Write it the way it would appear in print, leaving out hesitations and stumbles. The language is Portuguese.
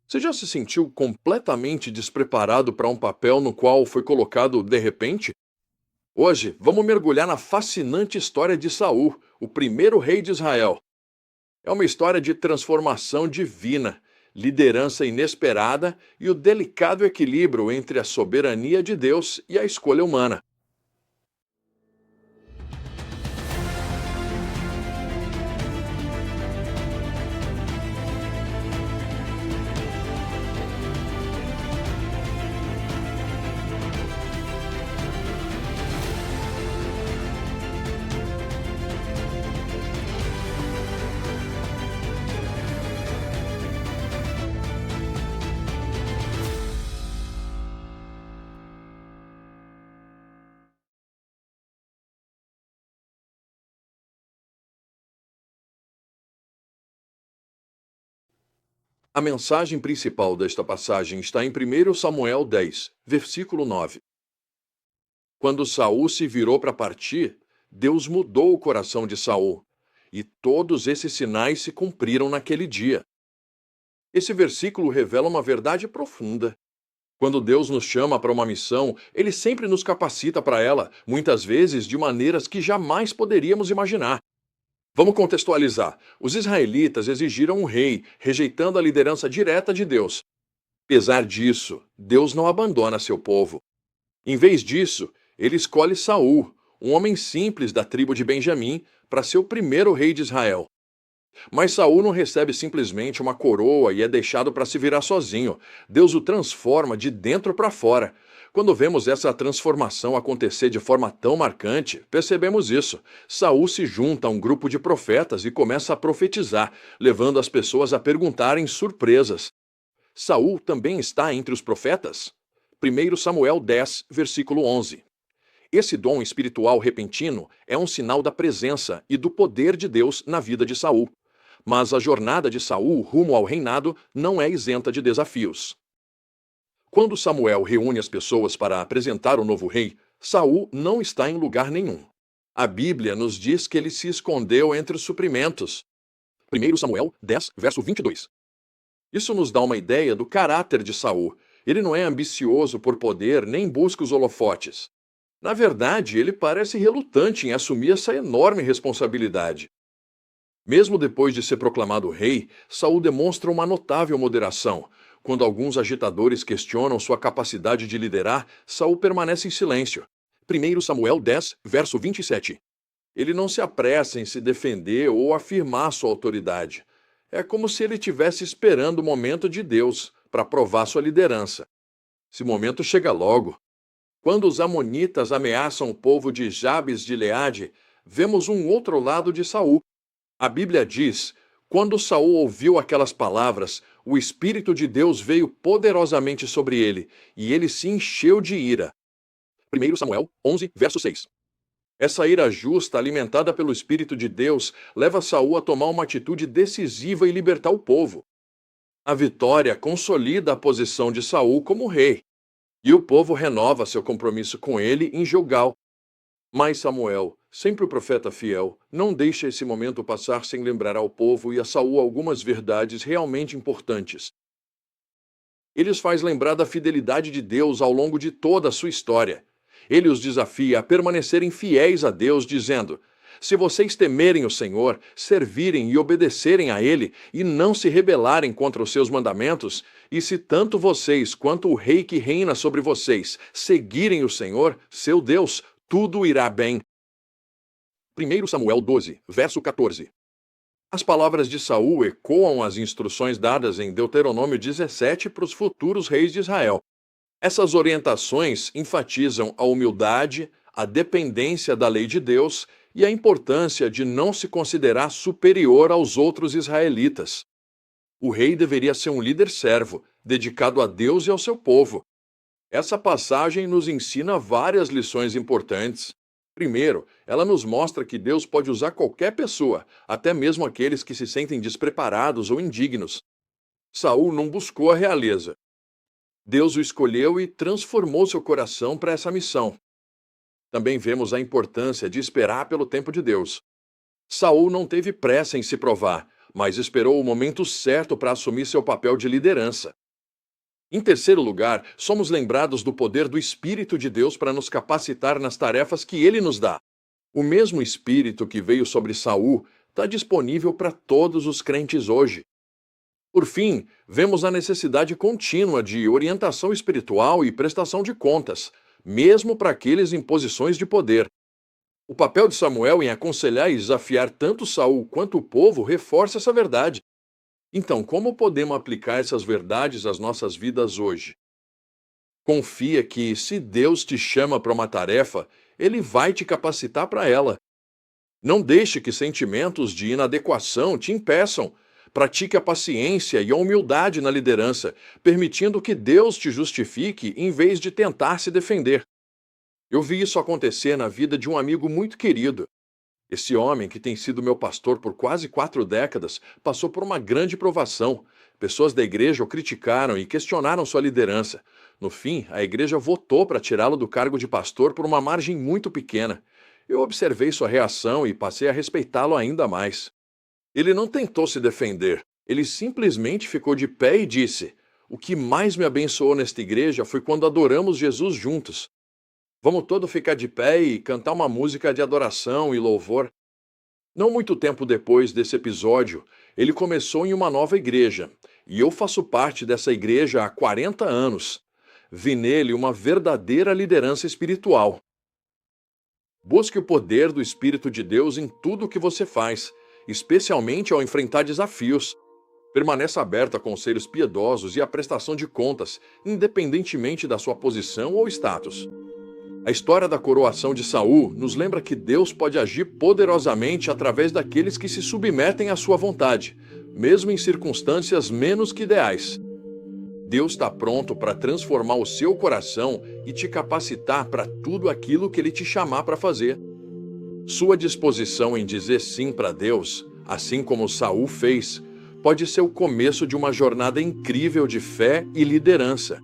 Você já se sentiu completamente despreparado para um papel no qual foi colocado de repente? Hoje, vamos mergulhar na fascinante história de Saul, o primeiro rei de Israel. É uma história de transformação divina, liderança inesperada e o delicado equilíbrio entre a soberania de Deus e a escolha humana. A mensagem principal desta passagem está em 1 Samuel 10, versículo 9. Quando Saul se virou para partir, Deus mudou o coração de Saul, e todos esses sinais se cumpriram naquele dia. Esse versículo revela uma verdade profunda. Quando Deus nos chama para uma missão, Ele sempre nos capacita para ela, muitas vezes de maneiras que jamais poderíamos imaginar. Vamos contextualizar. Os israelitas exigiram um rei, rejeitando a liderança direta de Deus. Apesar disso, Deus não abandona seu povo. Em vez disso, ele escolhe Saul, um homem simples da tribo de Benjamim, para ser o primeiro rei de Israel. Mas Saul não recebe simplesmente uma coroa e é deixado para se virar sozinho. Deus o transforma de dentro para fora. Quando vemos essa transformação acontecer de forma tão marcante, percebemos isso. Saul se junta a um grupo de profetas e começa a profetizar, levando as pessoas a perguntarem surpresas. Saul também está entre os profetas? 1 Samuel 10, versículo 11. Esse dom espiritual repentino é um sinal da presença e do poder de Deus na vida de Saul. Mas a jornada de Saul rumo ao reinado não é isenta de desafios. Quando Samuel reúne as pessoas para apresentar o novo rei, Saul não está em lugar nenhum. A Bíblia nos diz que ele se escondeu entre os suprimentos. 1 Samuel 10, verso 22. Isso nos dá uma ideia do caráter de Saul. Ele não é ambicioso por poder nem busca os holofotes. Na verdade, ele parece relutante em assumir essa enorme responsabilidade. Mesmo depois de ser proclamado rei, Saul demonstra uma notável moderação. Quando alguns agitadores questionam sua capacidade de liderar, Saul permanece em silêncio. 1 Samuel 10, verso 27. Ele não se apressa em se defender ou afirmar sua autoridade. É como se ele estivesse esperando o momento de Deus para provar sua liderança. Esse momento chega logo. Quando os amonitas ameaçam o povo de Jabes de Gileade, vemos um outro lado de Saul. A Bíblia diz: quando Saul ouviu aquelas palavras, o Espírito de Deus veio poderosamente sobre ele, e ele se encheu de ira. 1 Samuel 11, verso 6. Essa ira justa, alimentada pelo Espírito de Deus, leva Saul a tomar uma atitude decisiva e libertar o povo. A vitória consolida a posição de Saul como rei, e o povo renova seu compromisso com ele em Gilgal. Mas Samuel, sempre o profeta fiel, não deixa esse momento passar sem lembrar ao povo e a Saul algumas verdades realmente importantes. Ele os faz lembrar da fidelidade de Deus ao longo de toda a sua história. Ele os desafia a permanecerem fiéis a Deus, dizendo: se vocês temerem o Senhor, servirem e obedecerem a Ele, e não se rebelarem contra os seus mandamentos, e se tanto vocês quanto o rei que reina sobre vocês seguirem o Senhor, seu Deus, tudo irá bem. 1 Samuel 12, verso 14. As palavras de Saul ecoam as instruções dadas em Deuteronômio 17 para os futuros reis de Israel. Essas orientações enfatizam a humildade, a dependência da lei de Deus e a importância de não se considerar superior aos outros israelitas. O rei deveria ser um líder servo, dedicado a Deus e ao seu povo. Essa passagem nos ensina várias lições importantes. Primeiro, ela nos mostra que Deus pode usar qualquer pessoa, até mesmo aqueles que se sentem despreparados ou indignos. Saul não buscou a realeza. Deus o escolheu e transformou seu coração para essa missão. Também vemos a importância de esperar pelo tempo de Deus. Saul não teve pressa em se provar. mas esperou o momento certo para assumir seu papel de liderança. Em terceiro lugar, somos lembrados do poder do Espírito de Deus para nos capacitar nas tarefas que ele nos dá. O mesmo Espírito que veio sobre Saul está disponível para todos os crentes hoje. Por fim, vemos a necessidade contínua de orientação espiritual e prestação de contas, mesmo para aqueles em posições de poder. O papel de Samuel em aconselhar e desafiar tanto Saul quanto o povo reforça essa verdade. Então, como podemos aplicar essas verdades às nossas vidas hoje? Confia que, se Deus te chama para uma tarefa, Ele vai te capacitar para ela. Não deixe que sentimentos de inadequação te impeçam. Pratique a paciência e a humildade na liderança, permitindo que Deus te justifique em vez de tentar se defender. Eu vi isso acontecer na vida de um amigo muito querido. Esse homem, que tem sido meu pastor por quase 4 décadas, passou por uma grande provação. Pessoas da igreja o criticaram e questionaram sua liderança. No fim, a igreja votou para tirá-lo do cargo de pastor por uma margem muito pequena. Eu observei sua reação e passei a respeitá-lo ainda mais. Ele não tentou se defender. Ele simplesmente ficou de pé e disse: "O que mais me abençoou nesta igreja foi quando adoramos Jesus juntos. Vamos todos ficar de pé e cantar uma música de adoração e louvor." Não muito tempo depois desse episódio, ele começou em uma nova igreja, e eu faço parte dessa igreja há 40 anos. Vi nele uma verdadeira liderança espiritual. Busque o poder do Espírito de Deus em tudo o que você faz, especialmente ao enfrentar desafios. Permaneça aberto a conselhos piedosos e à prestação de contas, independentemente da sua posição ou status. A história da coroação de Saul nos lembra que Deus pode agir poderosamente através daqueles que se submetem à sua vontade, mesmo em circunstâncias menos que ideais. Deus está pronto para transformar o seu coração e te capacitar para tudo aquilo que Ele te chamar para fazer. Sua disposição em dizer sim para Deus, assim como Saul fez, pode ser o começo de uma jornada incrível de fé e liderança.